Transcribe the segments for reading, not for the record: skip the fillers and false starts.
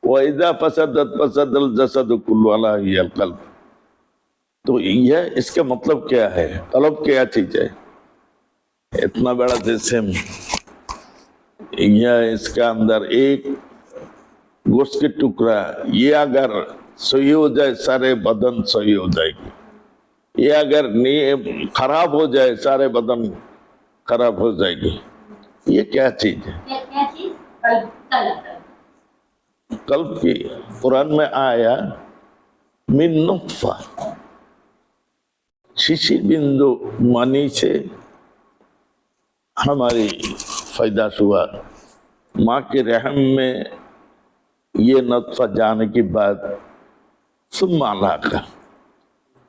वइज़ा फसदत फसदल जसद कुल्लु अला हियल कल्ब। तो यह इसका मतलब क्या है? कल्ब क्या चीज है? इतना बड़ा जिस्म, यह इसका अंदर एक गोश्त के टुकड़ा, ये अगर सही हो जाए सारे बदन सही हो जाएगी। ये अगर खराब हो जाए सारे बदन खराब हो जाएगी। ये क्या चीज है? क्या चीज? कल्ब की कुरान में आया मिन नुत्फा, शिशिर बिंदु मनी से हमारी पैदाश हुआ। माँ के रहम में ये नत्फा जाने के बाद सुम्मा लाका,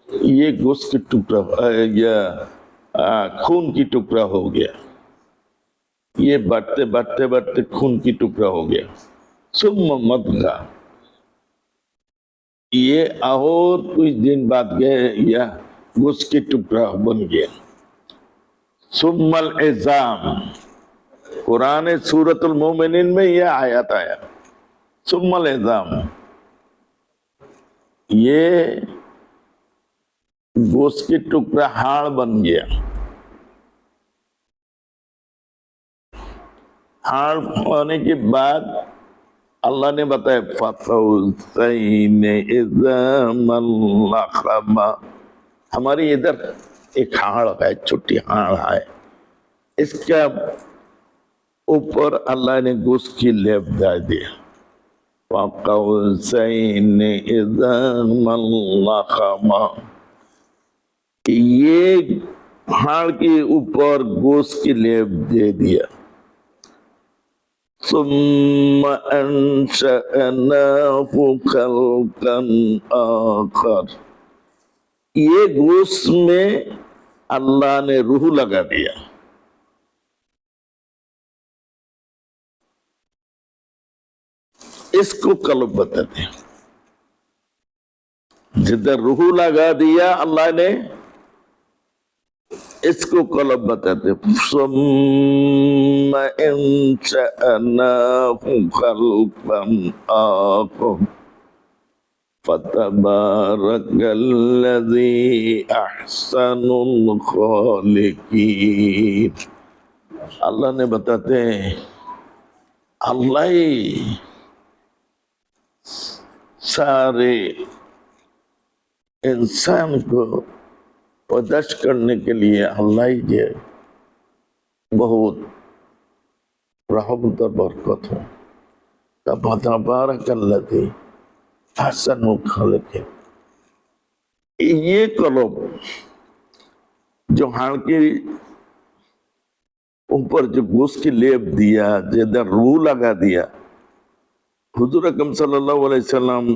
ये गोश्त की टुकड़ा या खून की टुकड़ा हो गया। ये बढ़ते बढ़ते बढ़ते खून की टुकड़ा हो गया। सुम्मा मदगा, ये और कुछ दिन बाद गए या गोश्त की टुकड़ा बन गया। सुम्मल इज़ाम, कुरान सूरतुल मोमिनीन में यह आयत आया। सुम्मल इज़ाम, ये गोश्त की टुकड़ा हाड़ बन गया। हाड़ होने के बाद अल्लाह ने बताया हमारी इधर एक हाड़ है, छोटी हाड़ है, इसका ऊपर अल्लाह ने गोश्त की लेप डाल दिया। ये हाड़ के ऊपर गोश्त की लेप दे दिया। सुम्मा अंशअनाहु खल्कन आखर, ये गोश्त में अल्लाह ने रूह लगा दिया। इसको कल्ब बताते हैं। जिधर रूह लगा दिया अल्लाह ने, इसको कल्ब बताते। सुम्मा अंशअनाहु खल्कन आखर फतबारकल्लज़ी अहसनुल खालिकीन। अल्लाह ने बताते हैं, अल्लाह ही सारे इंसान को पैदाश करने के लिए अल्लाह ही के बहुत रहमत और बरकत हो। फतबारकल्लज़ी अहसनुल खालिकीन। ये कल्ब जो हाड़ के ऊपर जो गोश्त की लेप दिया, जिधर रूह लगा दिया, हुजूर अकरम सल्लल्लाहु अलैहि वसल्लम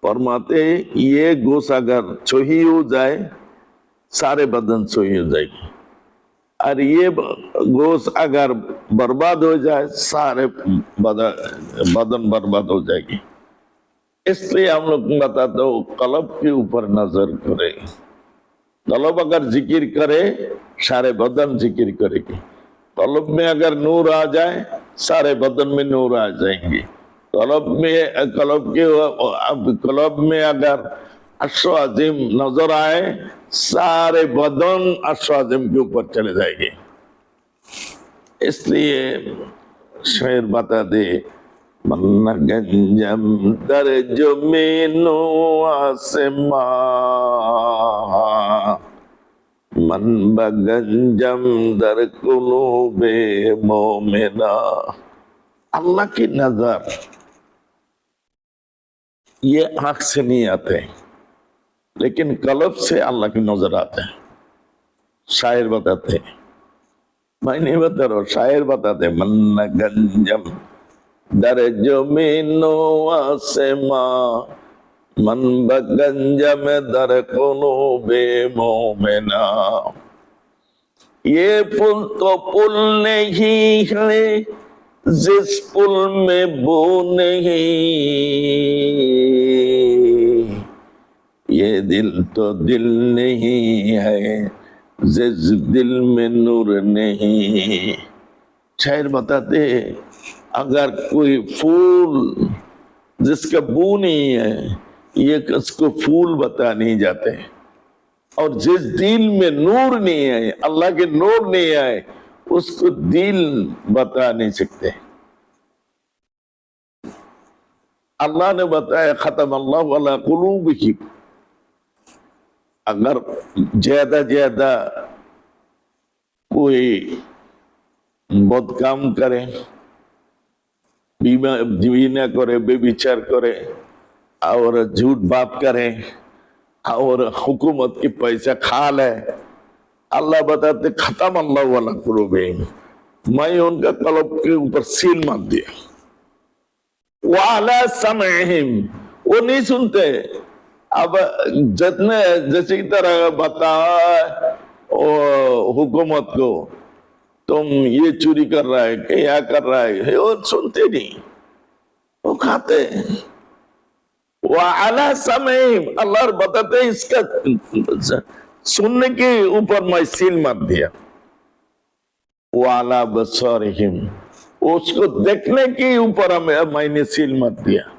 फरमाते ये गोश्त अगर सही हो जाए सारे बदन सही हो जाएगी, और ये गोश्त अगर बर्बाद हो जाए सारे बदन बर्बाद हो जाएगी। इसलिए हम लोग बताते हो कल्ब के ऊपर नजर करे। कल्ब अगर जिक्र करे सारे बदन जिक्र करेगी। कल्ब में अगर नूर आ जाए सारे बदन में नूर आ जाएंगे। कल्ब में अगर अर्श अज़ीम नजर आए सारे बदन अर्श अज़ीम के ऊपर चले जाएंगे। इसलिए शेर बता दे, मन गंजम दर जमीनो आसमां, मन बगंजम दर कुलूबे मोमिना। अल्लाह की नजर ये आंख से नहीं आते, लेकिन कल्ब से अल्लाह की नजर आते हैं। शायर बताते हैं, मैं नहीं बता रहा, शायर बताते, मन गंजम दर जमीनो आसमां, मन बगंजम दर कुलूबे मोमिना। ये पुल तो पुल नहीं है जिस पुल में वो नहीं, ये दिल तो दिल नहीं है जिस दिल में नूर नहीं। शायर बताते अगर कोई फूल जिसका बू नहीं है, ये उसको फूल बता नहीं जाते। और जिस दिल में नूर नहीं है, अल्लाह के नूर नहीं आए, उसको दिल बता नहीं सकते। अल्लाह ने बताया खत्म अल्लाहु अला कुलूबिहिम। अगर ज्यादा ज्यादा कोई बद काम करे, बीना करे, बेविचार करे और झूठ बात करे और हुकूमत की पैसा खा ले, अल्लाह बताते खत्म अल्लाह वाला कुलूबिहिम, मैं उनका कल्ब के ऊपर सील मार दिया। वाला समहिम, वो नहीं सुनते। अब जितने जैसे तरह बता हुकूमत को तुम ये चोरी कर रहा है, क्या कर रहा है, वो सुनते नहीं, वो खाते। वाला समहिम, अल्लाह बताते इसका सुनने के ऊपर मैं सील मार दिया। वाला बसरिहिम, उसको देखने के ऊपर मैंने सील मार दिया।